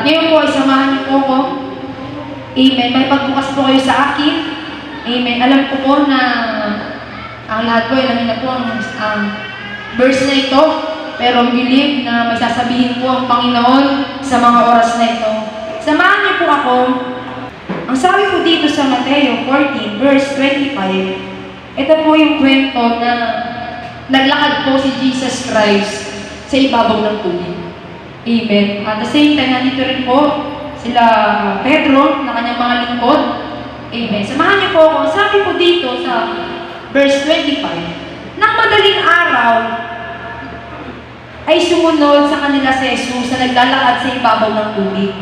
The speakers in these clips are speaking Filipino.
ngayon po ay samahan niyo po ako. Amen. May pagbukas po kayo sa akin. Amen. Alam ko po na ang lahat po ay alam na po ang verse na ito. Pero believe na may sasabihin po ang Panginoon sa mga oras na ito. Samahan niyo po ako. Ang sabi po dito sa Mateo 14 verse 25, ito po yung kwento na naglakad po si Jesus Christ sa ibabaw ng tubig. Amen. At the same time, nandito rin po sila Pedro na kanyang mga lingkod. Amen. Samahan niyo po ako. Sabi po dito sa verse 25, nang madaling araw ay sumunod sa kanila si Jesus na naglalakad sa ibabaw ng tubig.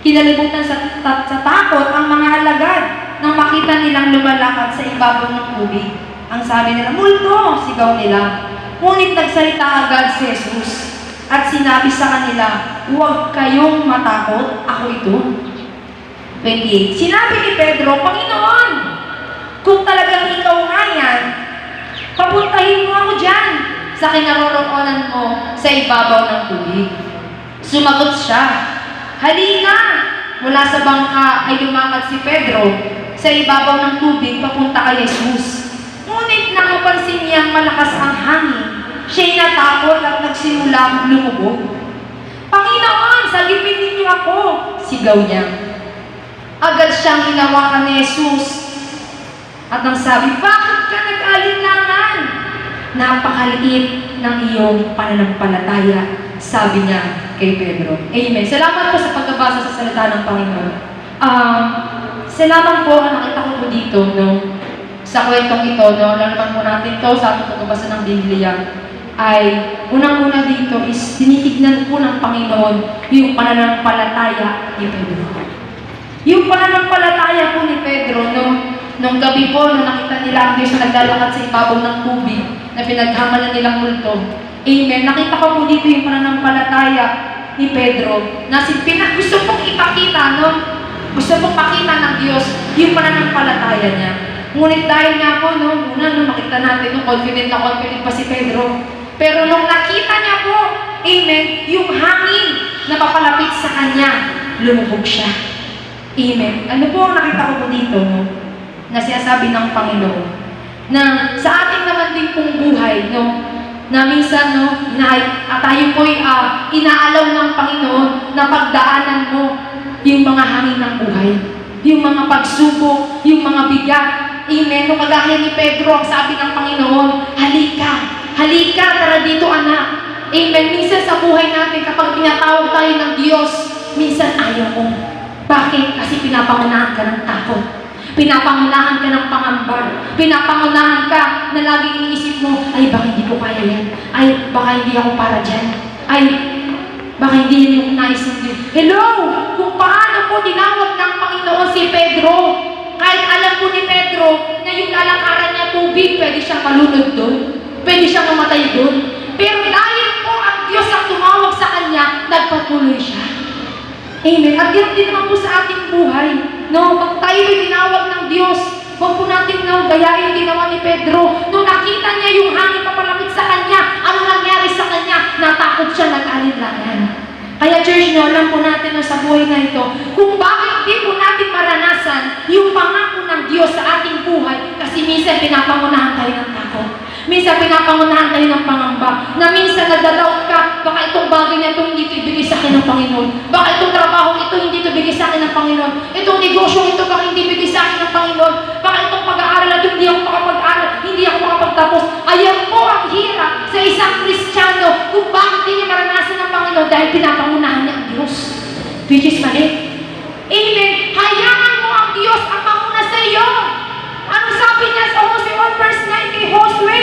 Kinalibutan sa takot ang mga alagad nang makita nilang lumalakad sa ibabaw ng tubig. Ang sabi nila, multo! Sigaw nila. Ngunit nagsalita agad si Jesus at sinabi sa kanila, huwag kayong matakot, ako ito. 28. Sinabi ni Pedro, Panginoon, kung talagang ikaw nga yan, papuntahin mo ako dyan sa kinaroroonan mo sa ibabaw ng tubig. Sumagot siya, halika! Mula sa bangka ay lumakad si Pedro sa ibabaw ng tubig papunta kay Jesus. Ngunit nang mapansin niyang malakas ang hangin, siya'y natakot at nagsimulang lumubog. Panginoon, sagipin ninyo ako! Sigaw niya. Agad siyang hinawakan ni Jesus at ang sabi, bakit ka nag-alinlangan? Napakaliit ng iyong pananampalataya, sabi niya kay Pedro. Amen. Salamat po sa pagbabasa sa salita ng Panginoon. Salamat po na nakita ko po dito, no? Sa kwentong ito, no? Lalaman po natin to sa ating pagbabasa ng Biblia, ay unang-una dito is tinitignan po ng Panginoon yung pananampalataya ni Pedro. Yung pananampalataya po ni Pedro, no? Nung gabi po, nung nakita nila ang Diyos na naglalakad sa ibabaw ng tubig, na pinaghamalan nilang multo. Amen. Nakita ko po dito yung pananampalataya ni Pedro, na gusto pong ipakita, no? Gusto pong pakita ng Diyos yung pananampalataya niya. Ngunit dahil nga po, no, una, no, makita natin, no, confident na confident pa si Pedro. Pero nung nakita niya po, amen, yung hangin na papalapit sa kanya, lumubog siya. Amen. Ano po ang nakita ko po dito, no? Na sinasabi ng Panginoon, na sa ating naman din pong buhay, no, na minsan, no, tayo po'y inaalaw ng Panginoon na pagdaanan mo yung mga hangin ng buhay, yung mga pagsubok, yung mga bigat. Amen. No, kagaya ni Pedro, ang sabi ng Panginoon, halika, halika, tara dito anak. Amen. Minsan sa buhay natin, kapag pinatawag tayo ng Diyos, minsan ayaw mo. Bakit? Kasi pinapangunahan ka ng takot. Pinapangunahan ka ng pangamba. Pinapangunahan ka na laging iniisip mo, ay baka hindi ko kaya yan. Ay baka hindi ako para dyan. Ay baka hindi yan yung nais ng Diyos. Hello! Kung paano po tinawag ng Panginoon si Pedro, kahit alam po ni Pedro na yung lalakaran niya tubig, pwede siyang malunod doon. Pwede siyang mamatay doon. Pero dahil po ang Diyos ang tumawag sa kanya, nagpatuloy siya. Amen. At yan din naman po sa ating buhay. No, pag tayo ay tinawag ng Diyos, huwag po natin gayahin ginawa ni Pedro. Nung nakita niya yung hangin papalapit sa kanya, ano nangyari sa kanya? Natakot siya, nag-alinlangan. Kaya church, no, alam po natin no, sa buhay na ito, kung bakit di po natin maranasan yung pangako ng Diyos sa ating buhay, kasi minsan pinapangunahan tayo ng takot. Minsan pinapangunahan tayo ng pangamba, na minsan nadalaw ka, baka itong bagay na ito hindi ito ibigay sa akin ng Panginoon. Baka itong trabaho ito hindi ito ibigay sa akin ng Panginoon. Itong negosyo ito baka hindi ibigay sa akin ng Panginoon. Baka itong pag-aaral na ito hindi ako makapag-aaral, hindi ako makapagtapos. Ayan po ang hirap sa isang Kristiyano kung bakit hindi niya maranasan ng Panginoon dahil pinapangunahan niya ang Diyos. Which is mali. Amen. Hayaan mo ang Diyos ang manguna sa iyo. Ano sabi niya sa Hosea 1 verse 9 kay Josue?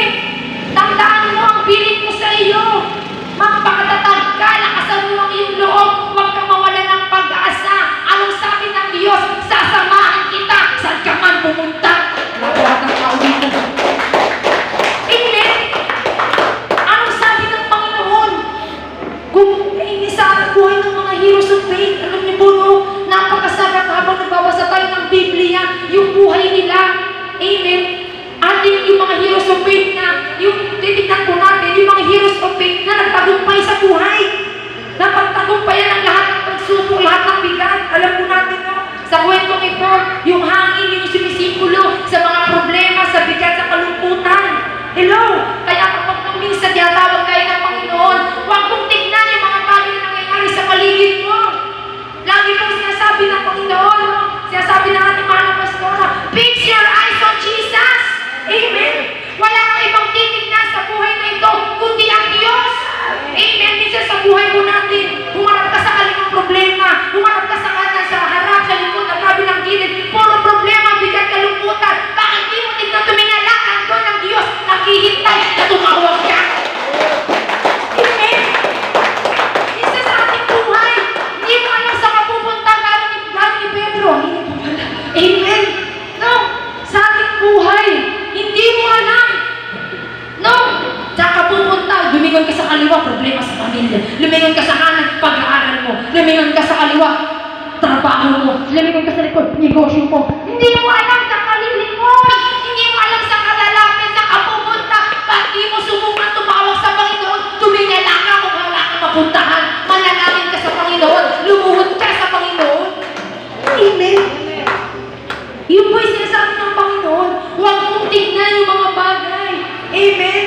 Tandaan mo ang pilit mo sa iyo. Magpakatatag ka, lakasan mo ang iyong loob, huwag kang mawala ng pag-asa. Anong sabi ng Diyos? Sasamahan kita, saan ka man pumunta. Lahat ang tao dito. Amen. Anong sabi ng Panginoon? Kung hindi sa buhay ng mga heroes of faith, alam niyo po, no? trabaho mo, lamigod ka sa likod, negosyo mo. Hindi mo alam sa kalilingon. Hindi mo alam sa kalalapit na kapupunta. Pag di mo subukan tumawag sa Panginoon, tumingala ka kung wala kang mapuntahan. Manalangin ka sa Panginoon, lumuhod ka sa Panginoon. Amen. Yun po yung sinasabi ng Panginoon. Huwag mong tignan yung mga bagay. Amen.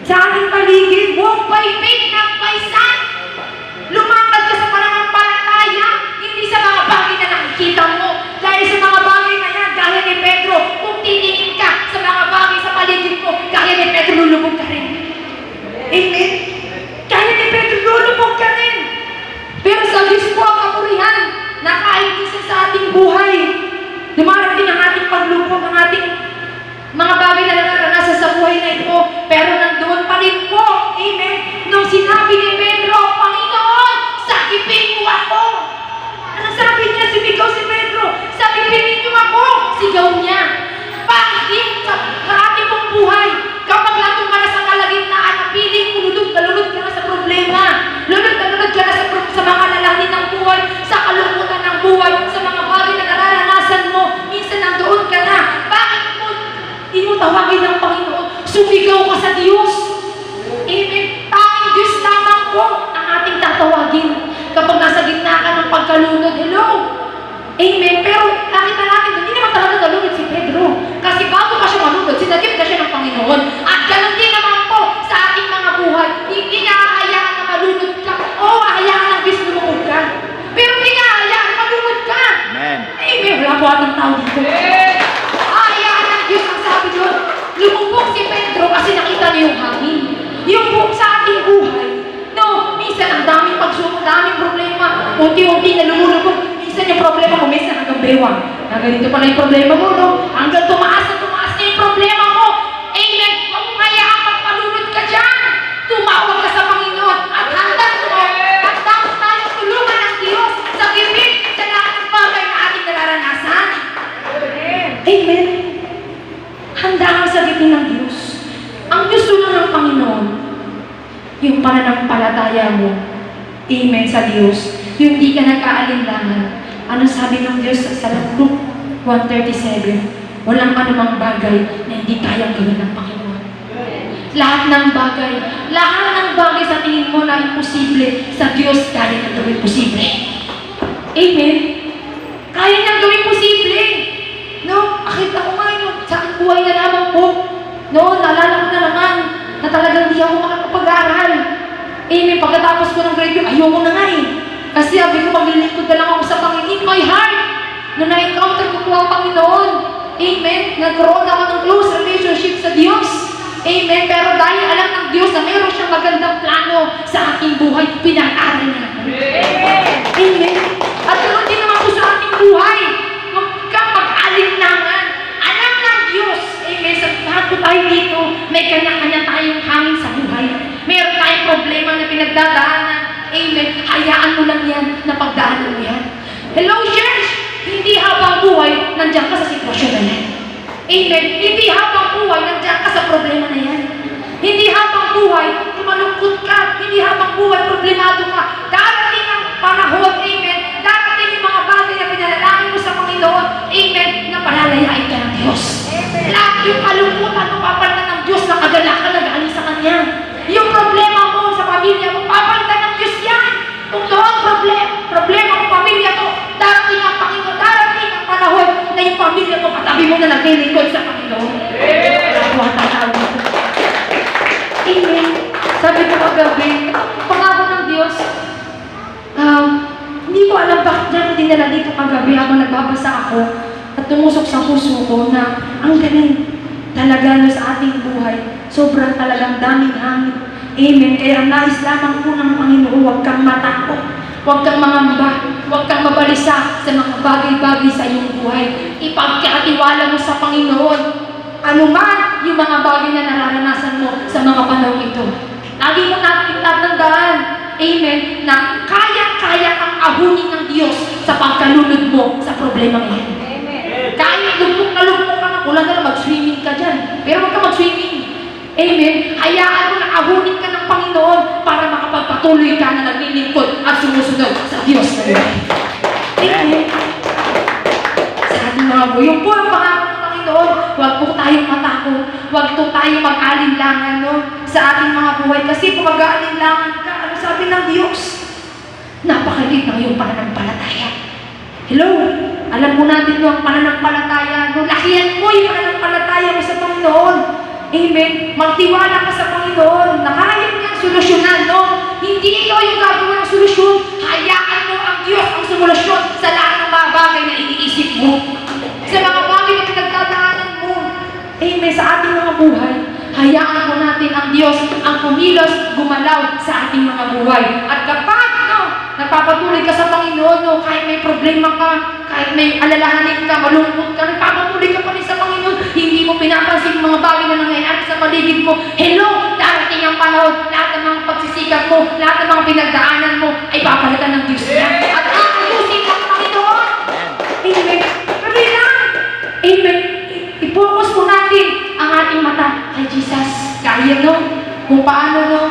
Sa ating paligid, walk by faith, not by sight. Lumakad ka sa pananampalataya, hindi sa mga bagay na nakikita mo. Dahil sa mga bagay na yan, gaya ni Pedro, kung titingin ka sa mga bagay sa paligid mo, gaya ni Pedro, lulubog ka rin. Amen? Gaya ni Pedro, lulubog ka rin. Pero sa Diyos po ang kapurihan na kahit isa sa ating buhay, dumarating ang ating paglubog, ang ating mga bagay na nararanasan sa buhay na ito, pero nandoon pa rin po. Amen? Nung sinabi ni Pedro, Panginoon, sakipin mo ako. Ano sabi niya? Sumigaw si Pedro, sakipin niyo ako. Sigaw niya. Bakit sa ating pong buhay, kapag nandun ka na sa kalagitnaan, napiling mo, lulod ka na sa problema. Lulod ka na sa mga lalangin ng buhay, sa kalungkutan ng buhay, sa mga bagay na nararanasan mo. Minsan nandoon ka na. Bakit mo hindi mo tawagin ng Panginoon? Sumigaw ka sa Diyos. Amen. Tanging Diyos lamang po ang ating tatawagin kapag nasa gitna ka ng pagkalunod. Hello? Amen. Pero nakita natin, hindi naman talaga nalunod si Pedro. Kasi bago pa siya malunod, sinagip na siya ng Panginoon. At ganun din naman po sa ating mga buhay. Hindi na ahayaan na malunod ka. Oo, ahayaan ng Diyos lumunod ka. Pero hindi na ahayaan na malunod ka. Amen. Amen. Wala po atang tao dito. Ahayaan ng Diyos ang sabi doon. Lumubog si Pedro kasi nakita niya yung hangin. Yung po sa ating buhay. No, minsan ang daming pagsubok, daming problema. Unti-unti na lumulubog. Minsan yung problema mo, minsan hanggang bewang. Ganito pala yung problema mo, no? Hanggang tumaas na yung problema mo. Amen. Huwag mong hayaan magpalunod ka dyan. Tumawag ka sa Panginoon. At handang tayong tulungan ng Diyos sa gipit sa lahat ng bagay na ating nararanasan. Amen. Handa ka sa gipit ng Diyos. Ang gusto lang ng Panginoon, yung pananampalataya mo. Amen sa Diyos. Yung hindi ka nag-aalinlangan. Ano sabi ng Diyos sa Luke 1:37? Walang anumang bagay na hindi kayang gawin ng Panginoon. Lahat ng bagay sa tingin mo na imposible, sa Diyos kaya nang gawin posible. Amen? Kaya nang gawin posible. No? Akita ko nga yun, sa aking buhay na lamang po. No? Naalala ko na naman na talagang di ako makakapag-aral. Amen? Pagkatapos ko ng grade 2, ayoko na nga eh. Kasi sabi ko, maglilingkod na lang ako sa Panginoon. In my heart, nung na-encounter ko po ang Panginoon, amen, nagkaroon ako ng close relationship sa Diyos. Amen. Pero dahil alam ng Diyos na mayroon siyang magandang plano sa aking buhay, pinag-aral niya ako. Amen. At ganoon din naman po sa ating buhay. Huwag kang mag-alinlangan. Alam ng Diyos, amen, sa lahat po tayo dito, may kanya-kanya tayong hangin sa buhay. Mayroon tayong problema na pinagdadaanan. Amen. Hayaan mo lang yan na pagdaanan mo yan. Hello, church! Hindi habang buhay, nandiyan ka sa sitwasyon na yan. Amen. Hindi habang buhay, nandiyan ka sa problema na yan. Hindi habang buhay, malungkot ka. Hindi habang buhay, problemado ka. Darating ang panahon, amen. Darating yung mga bagay na pinalalaman mo sa Panginoon, amen, na palalayain ka ng Diyos. Lahat yung kalungkutan mo, papalitan ng Diyos na kagalakan na galing sa Kanya. Yung problema mo sa pamilya mo, papalitan ng Diyos yan. Kung doon problema mo, pamilya mo, darating ang Panginoon, darating ang panahon na yung pamilya mo, katabi mo na naglilingkod sa Panginoon. Amen. Sabi ko kagabi, pangako ng Diyos, hindi ko alam bakit niya ako dinala dito kagabi habang nagbabasa ako at tumusok sa puso ko na ang galing talaga sa ating buhay. Sobrang talagang daming hangin. Amen. Kaya ang nais lamang po ng Panginoon, huwag kang matakot, huwag kang mangamba, huwag kang mabalisa sa mga bagay-bagay sa iyong buhay. Ipagkatiwala mo sa Panginoon, anuman yung mga bagay na nararanasan mo sa mga panahon ito. Lagi mo natin tatandaan, amen, na kaya-kaya kang ahunin ng Diyos sa pagkalunod mo sa problema ngayon. Kahit lumpok ka na, wala na lang, mag-swimming ka dyan. Pero huwag ka mag-swimming. Amen. Hayaan mo na ahunin ka ng Panginoon para makapagpatuloy ka na naglilingkod at sumusunod sa Diyos na yun. mga buhay. Yung po ang pangako ng Panginoon. Huwag po tayong matakot. Huwag po tayong mag-alinlangan, no? Sa ating mga buhay. Kasi kung mag-aalinlangan ka, ano sabi ng Diyos? Napakaliit ng iyong pananampalataya. Hello? Alam mo natin no, ang pananampalataya, no? Lakihan mo yung pananampalataya mo sa Panginoon. Amen? Magtiwala ka sa Panginoon. Nakaya niyang solusyonan, no? Hindi ikaw yung gagawa ng solusyon. Hayaan mo ang Diyos ang solusyon sa lahat ng mga bagay na iniisip mo. Sa mga bagay na pinagdadaanan mo. Amen? Sa ating mga buhay. Hayaan mo natin ang Diyos ang kumilos, gumalaw sa ating mga buhay. At kapag, no, nagpapatuloy ka sa Panginoon, no, kahit may problema ka, kahit may alalahanin ka, malungkot ka, nagpapatuloy ka pa rin sa Panginoon, hindi mo pinapansin mga bagay na nangyayari sa paligid mo. Hello! Darating ang panahon, lahat ng mga pagsisikap mo, lahat ng mga pinagdaanan mo, ay papalitan ng Diyos yan. At aayusin ang Panginoon. Amen. Sabi lang. Amen. I-focus mo natin ang ating mata kay Jesus. Kaya no? Kung paano no?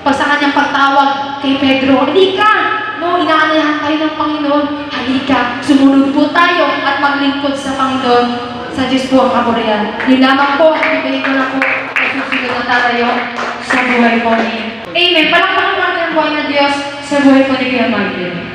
Pag sa kanyang pagtawag kay Pedro, halika! No, inaanayahan tayo ng Panginoon. Halika, sumunod po tayo at maglingkod sa Panginoon. Sa Diyos po ang kapurihan. Yun lamang po, at ibigay ko na po na susunod na tatayo sa buhay po niya. Amen. Palakpakan natin ang buhay na Diyos sa buhay po ni Kuya Michael.